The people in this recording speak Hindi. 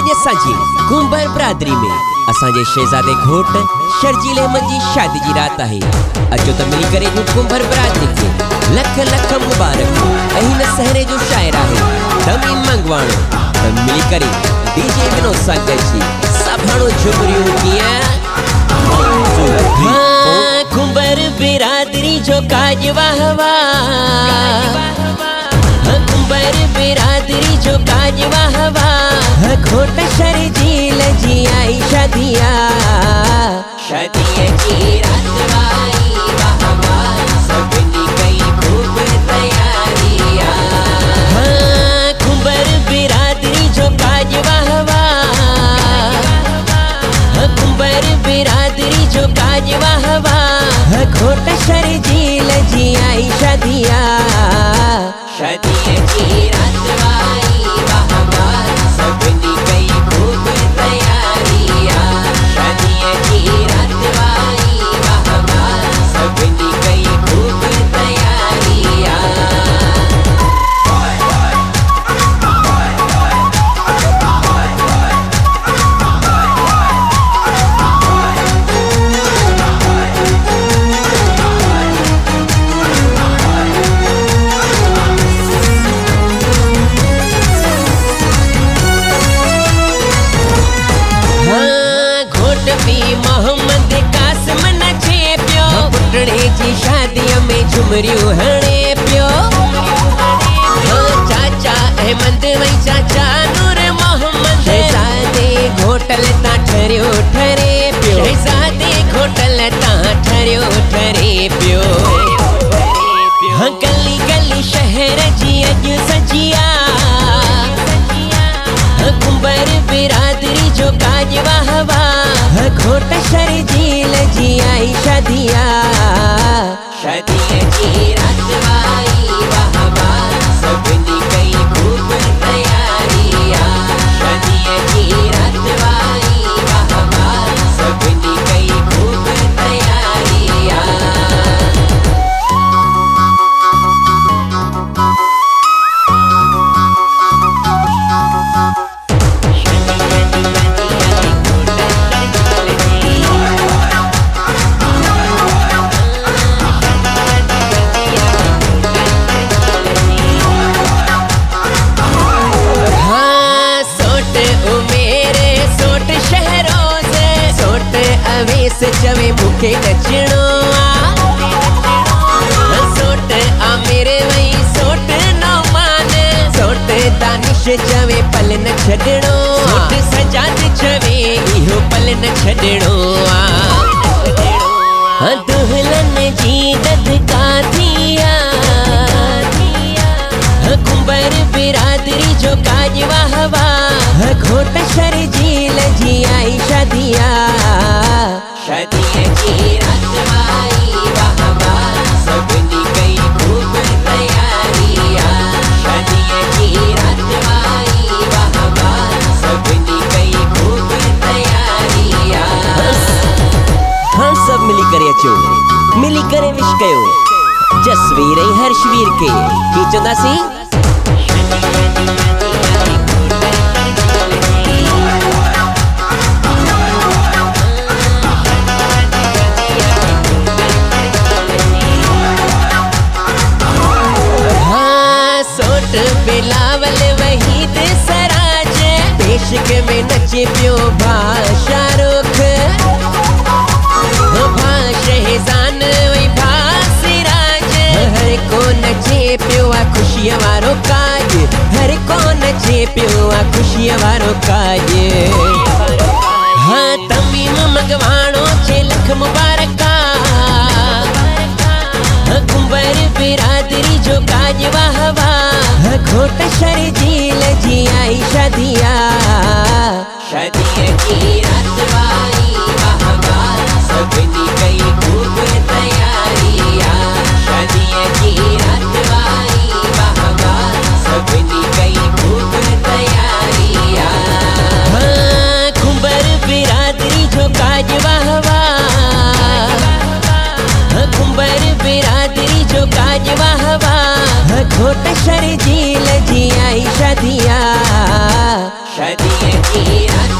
आज असांजी कुंभर बिरादरी में असांजे शहजादे घोट शर्जील अहमद जी शादी जी रात है। अचो तो मिली करे कुंभर बिरादरी के लख लख मुबारक। अहिन सहरे जो शायर है तमीम मंगवाणो तो मिली करे डीजे विनोद सागर जी सभाणो झुमरियों किया। कुंभर बिरादरी जो काज वाह वाह, कुंभर बिरादरी जो काज वाह वाह। घोट शर्जील जी आई शादिया, शादिया की रात आई वाह वाह। सबनी कई खूब तैयारियां। कुंभर बिरादरी जो काज वाह वाह, कुंभर बिरादरी जो काज वाह वाह। घोट शर्जील जी आई शादिया, शादिया की रात आई वाह वाह। सबनी कई खूब तैयारियां। शादिया की रात आई वाह वाह। सबनी कई खूब तैयारियां। मोहम्मद कासिम नचे पियो, पुटड़े जी शादियों में झुमरियूं हणे पियो। चाचा अहमद वही चाचा नूर मोहम्मद, शहजादे घोटल ता ठरियो ठरे पियो। शहजादे घोटल ता ठरियो ठरे पियो। गली गली शहर जी अज सजिया। कुंभर बिरादरी जो काज वाह वाह। घोट शर्जील जी आई शादिया, शादिया की रात आई वाह वाह। सबनी कई खूब तैयारियां। शादिया की रात आई वाह वाह। सबनी कई खूब तैयारियां। अवेस चवे मुखे नचणो आ। सोट आ मेरे वही सोट नो मान। सोट दानिश चवे पल न छडणो। सोट सजाद चवे इहो पल न छडणो आ। दुल्हन जी ददका थिया। कुंभर बिरादरी जो काज वाह वाह। घोट शर्जील जी आई शादिया, शादिया की रात आई वाह वाह। सबनी कई खूब तैयारियां। शादिया की रात आई वाह वाह। सबनी कई खूब तैयारियां। हम सब मिली करे अचो, मिली करे विश कयो जसवीर हर्षवीर के की चंदासी। बिलावल वहीद सराज, बेशक में नचे पियो भा शाहरुख। भा शहजान वही भा सिराज। हर को नचे पियो आ खुशियां वारो काज। हर को नचे पियो आ खुशियां वारो काज। हाँ तमीम मंगवाणो 6 लख मुबारका। कुंभर बिरादरी जो काज वाह वाह। घोट शर्जील जी आई शादिया, शादिया की रात आई वाह वाह। सबनी कई खूब तैयारियां। शादिया की रात आई वाह वाह। सबनी कई खूब तैयारियां। कुंभर बिरादरी जो काज वाह वाह। कुंभर बिरादरी जो काज वाह वाह। घोट शर्जील जी आई शादिया, शादीची रात